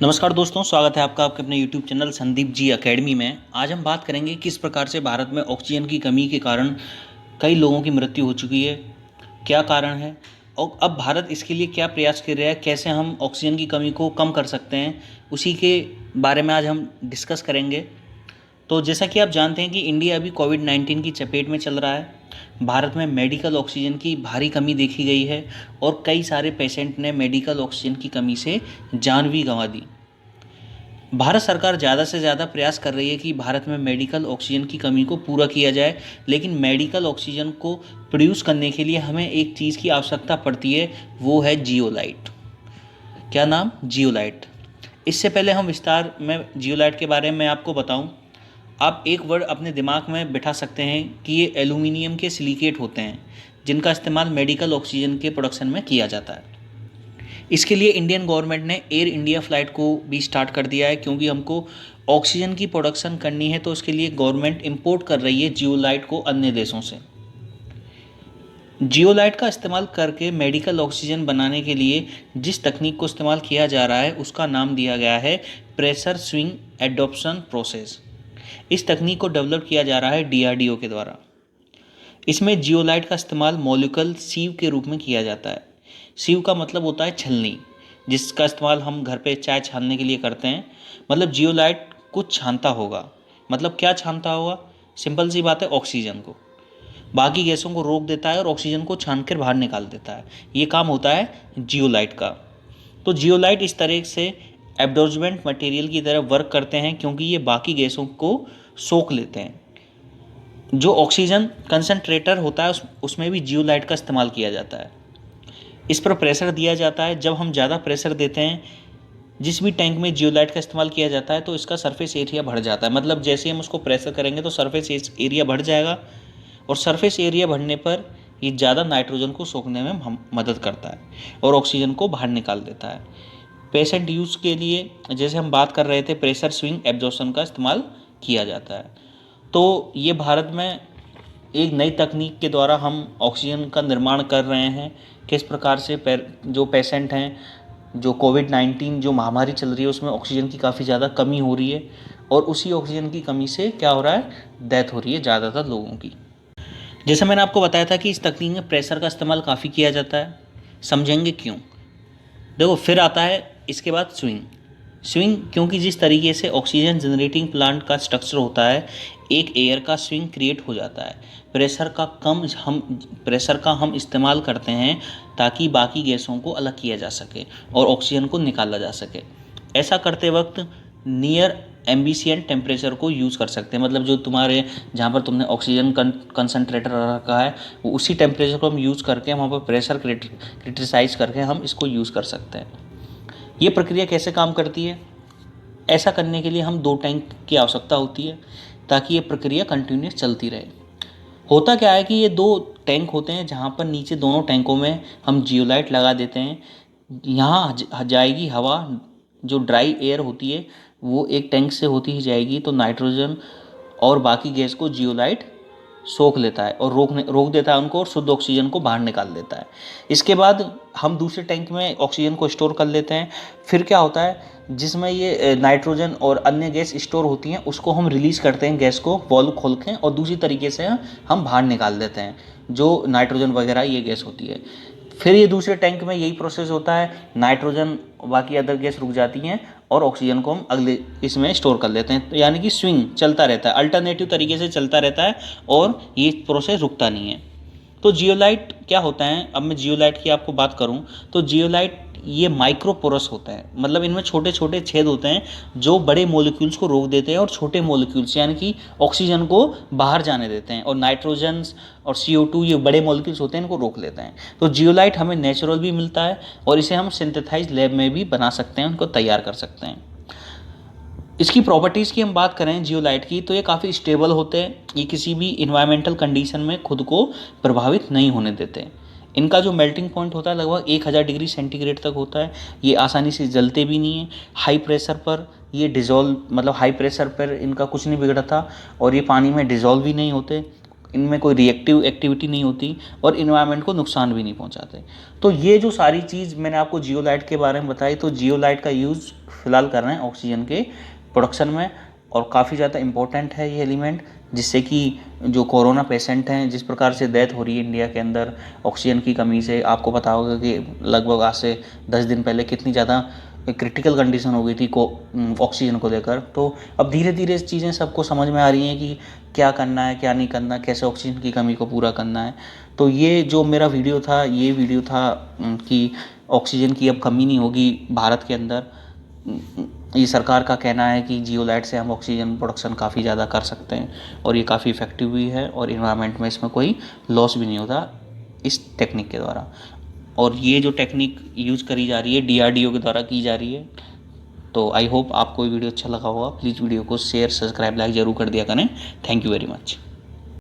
नमस्कार दोस्तों, स्वागत है आपका आपके अपने YouTube channel Sandeep ji academy में। आज हम बात करेंगे किस प्रकार से भारत में ऑक्सीजन की कमी के कारण कई लोगों की मृत्यु हो चुकी है, क्या कारण है और अब भारत इसके लिए क्या प्रयास कर रहा है, कैसे हम ऑक्सीजन की कमी को कम कर सकते हैं, उसी के बारे में आज हम डिस्कस करेंगे। तो जैसा कि आप जानते हैं कि इंडिया अभी कोविड-19 की चपेट में चल रहा है। भारत में मेडिकल ऑक्सीजन की भारी कमी देखी गई है और कई सारे पेशेंट ने मेडिकल ऑक्सीजन की कमी से जान भी गंवा दी। भारत सरकार ज़्यादा से ज़्यादा प्रयास कर रही है कि भारत में मेडिकल ऑक्सीजन की कमी को पूरा किया जाए, लेकिन मेडिकल ऑक्सीजन को प्रोड्यूस करने के लिए हमें एक चीज़ की आवश्यकता पड़ती है, वो है जियोलाइट। क्या नाम? जियोलाइट। इससे पहले हम विस्तार में जियोलाइट के बारे में आपको बताऊं, आप एक वर्ड अपने दिमाग में बिठा सकते हैं कि ये एल्यूमिनियम के सिलिकेट होते हैं, जिनका इस्तेमाल मेडिकल ऑक्सीजन के प्रोडक्शन में किया जाता है। इसके लिए इंडियन गवर्नमेंट ने एयर इंडिया फ़्लाइट को भी स्टार्ट कर दिया है, क्योंकि हमको ऑक्सीजन की प्रोडक्शन करनी है, तो उसके लिए गवर्नमेंट इंपोर्ट कर रही है जियोलाइट को अन्य देशों से। जियोलाइट का इस्तेमाल करके मेडिकल ऑक्सीजन बनाने के लिए जिस तकनीक को इस्तेमाल किया जा रहा है उसका नाम दिया गया है प्रेशर स्विंग एडॉप्शन प्रोसेस। इस तकनीक को डेवलप किया जा रहा है DRDO के द्वारा। इसमें जियोलाइट का इस्तेमाल मॉलिक्यूल सीव के रूप में किया जाता है। सीव का मतलब होता है छलनी, जिसका इस्तेमाल हम घर पे चाय छानने के लिए करते हैं। मतलब जियोलाइट कुछ छानता होगा। मतलब क्या छानता होगा? सिंपल सी बात है, ऑक्सीजन को। बाकी गैसों को रोक देता है और ऑक्सीजन को छान कर बाहर निकाल देता है। ये काम होता है जियोलाइट का। तो जियोलाइट इस तरह से एब्जॉर्बेंट मटेरियल की तरह वर्क करते हैं, क्योंकि ये बाकी गैसों को सोख लेते हैं। जो ऑक्सीजन कंसनट्रेटर होता है उसमें भी जियोलाइट का इस्तेमाल किया जाता है। इस पर प्रेशर दिया जाता है। जब हम ज़्यादा प्रेशर देते हैं, जिस भी टैंक में जियोलाइट का इस्तेमाल किया जाता है, तो इसका सरफेस एरिया बढ़ जाता है। मतलब जैसे हम उसको प्रेशर करेंगे तो सरफेस एरिया बढ़ जाएगा, और सरफेस एरिया बढ़ने पर ये ज़्यादा नाइट्रोजन को सोखने में हम मदद करता है और ऑक्सीजन को बाहर निकाल देता है। पेशेंट यूज़ के लिए, जैसे हम बात कर रहे थे, प्रेशर स्विंग एब्जॉर्प्शन का इस्तेमाल किया जाता है। तो ये भारत में एक नई तकनीक के द्वारा हम ऑक्सीजन का निर्माण कर रहे हैं। किस प्रकार से जो पेशेंट हैं, जो कोविड-19 जो महामारी चल रही है उसमें ऑक्सीजन की काफ़ी ज़्यादा कमी हो रही है, और उसी ऑक्सीजन की कमी से क्या हो रहा है, डेथ हो रही है ज़्यादातर लोगों की। जैसे मैंने आपको बताया था कि इस तकनीक में प्रेशर का इस्तेमाल काफ़ी किया जाता है। समझेंगे क्यों? देखो, फिर आता है इसके बाद स्विंग। स्विंग क्योंकि जिस तरीके से ऑक्सीजन जनरेटिंग प्लांट का स्ट्रक्चर होता है, एक एयर का स्विंग क्रिएट हो जाता है। प्रेशर का हम इस्तेमाल करते हैं ताकि बाकी गैसों को अलग किया जा सके और ऑक्सीजन को निकाला जा सके। ऐसा करते वक्त नियर एम्बिशिएंट टेम्परेचर को यूज़ कर सकते हैं। मतलब जो तुम्हारे जहाँ पर तुमने ऑक्सीजन कंसनट्रेटर रखा है, वो उसी टेम्परेचर को हम यूज़ करके वहाँ पर प्रेशर क्रिटिसाइज करके हम इसको यूज़ कर सकते हैं। ये प्रक्रिया कैसे काम करती है? ऐसा करने के लिए हम 2 टैंक की आवश्यकता होती है, ताकि ये प्रक्रिया कंटिन्यूस चलती रहे। होता क्या है कि ये 2 टैंक होते हैं, जहाँ पर नीचे दोनों टैंकों में हम जियोलाइट लगा देते हैं। यहाँ जाएगी हवा, जो ड्राई एयर होती है वो एक टैंक से होती ही जाएगी, तो नाइट्रोजन और बाकी गैस को जियोलाइट सोख लेता है और रोक देता है उनको, और शुद्ध ऑक्सीजन को बाहर निकाल देता है। इसके बाद हम दूसरे टैंक में ऑक्सीजन को स्टोर कर लेते हैं। फिर क्या होता है, जिसमें ये नाइट्रोजन और अन्य गैस स्टोर होती हैं, उसको हम रिलीज़ करते हैं, गैस को वॉल्व खोल के, और दूसरी तरीके से हम बाहर निकाल देते हैं जो नाइट्रोजन वगैरह ये गैस होती है। फिर ये दूसरे टैंक में यही प्रोसेस होता है, नाइट्रोजन बाकी अदर गैस रुक जाती हैं और ऑक्सीजन को हम अगले इसमें स्टोर कर लेते हैं। तो यानी कि स्विंग चलता रहता है, अल्टरनेटिव तरीके से चलता रहता है, और ये प्रोसेस रुकता नहीं है। तो जियोलाइट क्या होता है, अब मैं जियोलाइट की आपको बात करूं, तो जियोलाइट ये माइक्रोपोरस होता है। मतलब इनमें छोटे छोटे छेद होते हैं जो बड़े मॉलिक्यूल्स को रोक देते हैं, और छोटे मॉलिक्यूल्स यानी कि ऑक्सीजन को बाहर जाने देते हैं, और नाइट्रोजन और CO2 ये बड़े मॉलिक्यूल्स होते हैं, इनको रोक लेते हैं। तो जियोलाइट हमें नेचुरल भी मिलता है, और इसे हम सिंथेसाइज लैब में भी बना सकते हैं, उनको तैयार कर सकते हैं। इसकी प्रॉपर्टीज़ की हम बात करें जियोलाइट की, तो ये काफ़ी स्टेबल होते हैं। ये किसी भी इन्वायरमेंटल कंडीशन में खुद को प्रभावित नहीं होने देते। इनका जो मेल्टिंग पॉइंट होता है लगभग 1000 डिग्री सेंटीग्रेड तक होता है। ये आसानी से जलते भी नहीं है। हाई प्रेशर पर ये डिज़ोल्व, मतलब हाई प्रेशर पर इनका कुछ नहीं बिगड़ता, और ये पानी में डिज़ोल्व भी नहीं होते। इनमें कोई रिएक्टिव एक्टिविटी नहीं होती, और इन्वायरमेंट को नुकसान भी नहीं पहुंचाते। तो ये जो सारी चीज़ मैंने आपको जियोलाइट के बारे में बताई, तो जियोलाइट का यूज़ फ़िलहाल कर रहे हैं ऑक्सीजन के प्रोडक्शन में। और काफ़ी ज़्यादा इम्पोर्टेंट है ये एलिमेंट, जिससे कि जो कोरोना पेशेंट हैं, जिस प्रकार से डेथ हो रही है इंडिया के अंदर ऑक्सीजन की कमी से, आपको पता होगा कि लगभग आज से 10 दिन पहले कितनी ज़्यादा क्रिटिकल कंडीशन हो गई थी ऑक्सीजन को लेकर। तो अब धीरे धीरे चीज़ें सबको समझ में आ रही हैं कि क्या करना है क्या नहीं करना, कैसे ऑक्सीजन की कमी को पूरा करना है। तो ये जो मेरा वीडियो था, ये वीडियो था कि ऑक्सीजन की अब कमी नहीं होगी भारत के अंदर। ये सरकार का कहना है कि जियोलाइट से हम ऑक्सीजन प्रोडक्शन काफ़ी ज़्यादा कर सकते हैं, और ये काफ़ी इफ़ेक्टिव भी है, और इन्वायरमेंट में इसमें कोई लॉस भी नहीं होता इस टेक्निक के द्वारा। और ये जो टेक्निक यूज़ करी जा रही है DRDO के द्वारा की जा रही है। तो आई होप आपको ये वीडियो अच्छा लगा होगा। प्लीज़ वीडियो को शेयर, सब्सक्राइब, लाइक ज़रूर कर दिया करें। Thank you very much.